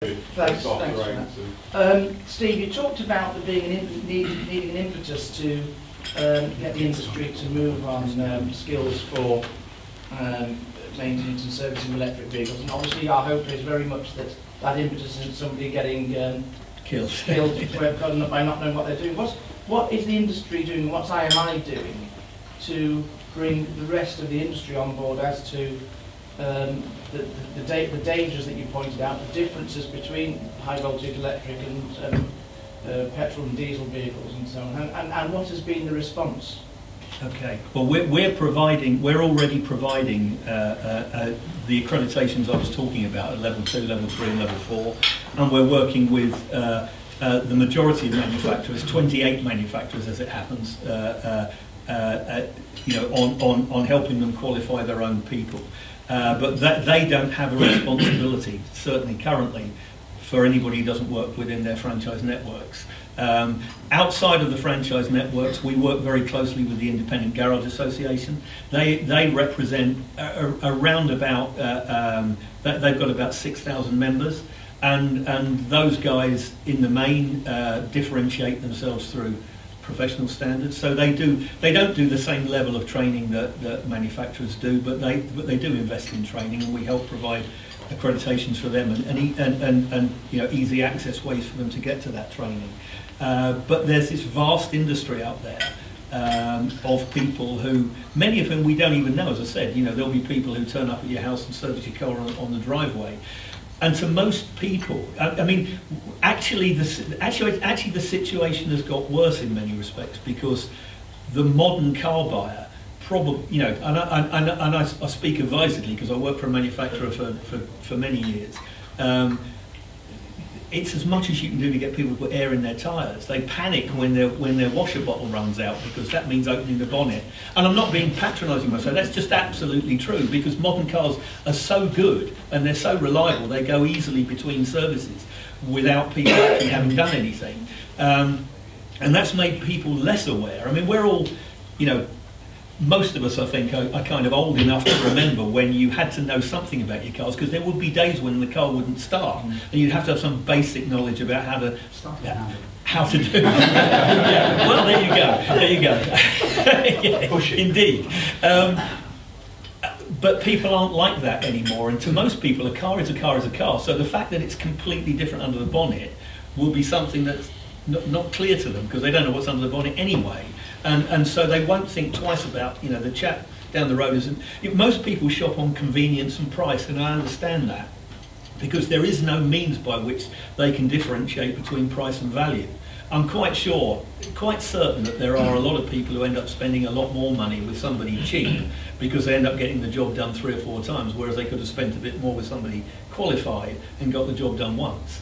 Thanks for that. Steve, you talked about there being needing an impetus to get the industry to move on skills for maintenance and servicing electric vehicles, and obviously our hope is very much that that impetus isn't somebody getting killed by not knowing what they're doing. What is the industry doing, what's IMI doing to bring the rest of the industry on board as to the dangers that you pointed out, the differences between high voltage electric and petrol and diesel vehicles and so on, and what has been the response? Okay. Well, we're already providing the accreditations I was talking about at level 2, level 3, and level 4, and we're working with the majority of manufacturers, 28 manufacturers as it happens, on helping them qualify their own people. But they don't have a responsibility, certainly currently, for anybody who doesn't work within their franchise networks. Outside of the franchise networks, we work very closely with the Independent Garage Association. They represent around about, they've got about 6,000 members, and those guys in the main differentiate themselves through professional standards. So they don't do the same level of training that manufacturers do, but they do invest in training, and we help provide accreditations for them and easy access ways for them to get to that training. But there's this vast industry out there of people who, many of whom we don't even know. As I said, there'll be people who turn up at your house and service your car on the driveway. And to most people, actually the situation has got worse in many respects, because the modern car buyer probably, and I speak advisedly because I worked for a manufacturer for many years. It's as much as you can do to get people to put air in their tyres. They panic when their washer bottle runs out, because that means opening the bonnet. And I'm not being patronising myself, that's just absolutely true, because modern cars are so good and they're so reliable, they go easily between services without people actually having done anything. And that's made people less aware. We're all, most of us, I think, are kind of old enough to remember when you had to know something about your cars, because there would be days when the car wouldn't start, and you'd have to have some basic knowledge about how to do it. Yeah, well, there you go. Yeah, push it. Indeed. But people aren't like that anymore, and to most people, a car is a car is a car. So the fact that it's completely different under the bonnet will be something that's not clear to them, because they don't know what's under the bonnet anyway. And so they won't think twice about, the chap down the road isn't. Most people shop on convenience and price, and I understand that, because there is no means by which they can differentiate between price and value. I'm quite certain that there are a lot of people who end up spending a lot more money with somebody cheap because they end up getting the job done 3 or 4 times, whereas they could have spent a bit more with somebody qualified and got the job done once.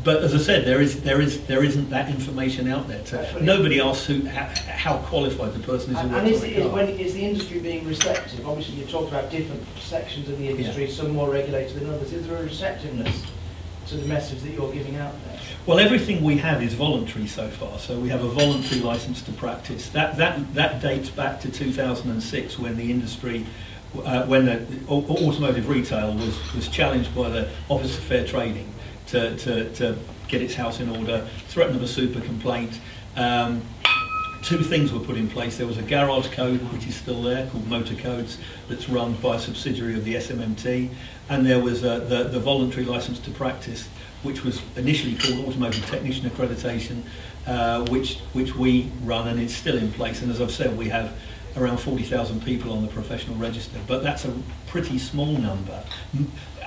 But as I said, there isn't that information out there. Nobody asks how qualified the person is. And is the industry being receptive? Obviously, you talked about different sections of the industry, some more regulated than others. Is there a receptiveness to the message that you're giving out there? Well, everything we have is voluntary so far. So we have a voluntary license to practice. That dates back to 2006, when the industry, when the automotive retail was challenged by the Office of Fair Trading to get its house in order, threat of a super complaint. 2 things were put in place. There was a garage code, which is still there, called Motor Codes, that's run by a subsidiary of the SMMT, and there was the voluntary license to practice, which was initially called Automotive Technician Accreditation, which we run, and it's still in place. And as I've said, we have around 40,000 people on the professional register, but that's a pretty small number.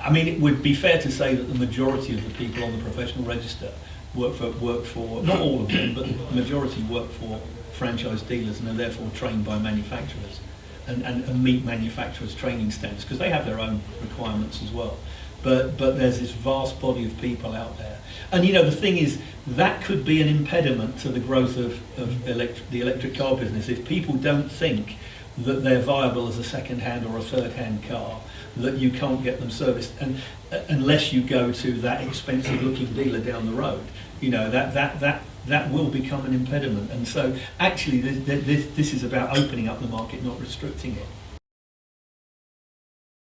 It would be fair to say that the majority of the people on the professional register work for not all of them, but the majority work for franchise dealers, and are therefore trained by manufacturers and meet manufacturers' training standards, because they have their own requirements as well. But there's this vast body of people out there. And the thing is, that could be an impediment to the growth of the electric car business. If people don't think that they're viable as a second-hand or a third-hand car, that you can't get them serviced, and unless you go to that expensive-looking dealer down the road, that will become an impediment. And so, actually, this is about opening up the market, not restricting it.